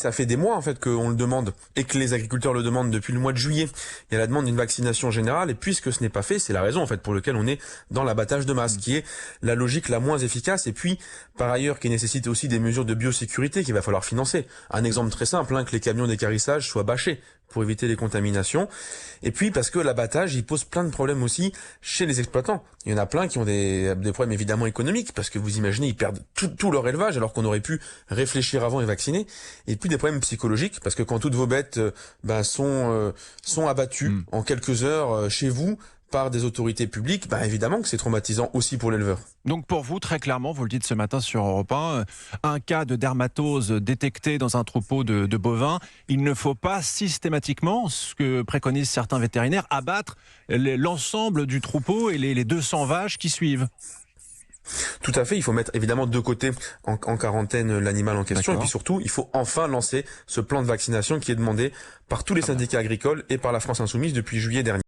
ça fait des mois en fait qu'on le demande et que les agriculteurs le demandent depuis le mois de juillet. Il y a la demande d'une vaccination générale et puisque ce n'est pas fait, c'est la raison en fait pour laquelle on est dans l'abattage de masse, qui est la logique la moins efficace et puis par ailleurs qui nécessite aussi des mesures de biosécurité qu'il va falloir financer. Un exemple très simple, que les camions d'équarrissage soient bâchés pour éviter les contaminations. Et puis parce que l'abattage, il pose plein de problèmes aussi chez les exploitants. Il y en a plein qui ont des problèmes évidemment économiques, parce que vous imaginez, ils perdent tout leur élevage alors qu'on aurait pu réfléchir avant et vacciner. Et puis des problèmes psychologiques, parce que quand toutes vos bêtes sont abattues en quelques heures chez vous par des autorités publiques, évidemment que c'est traumatisant aussi pour l'éleveur. Donc pour vous, très clairement, vous le dites ce matin sur Europe 1, un cas de dermatose détecté dans un troupeau de bovins, il ne faut pas systématiquement, ce que préconisent certains vétérinaires, abattre l'ensemble du troupeau et les 200 vaches qui suivent. Tout à fait, il faut mettre évidemment de côté en quarantaine l'animal en question. D'accord. Et puis surtout, il faut enfin lancer ce plan de vaccination qui est demandé par tous les syndicats agricoles et par la France Insoumise depuis juillet dernier.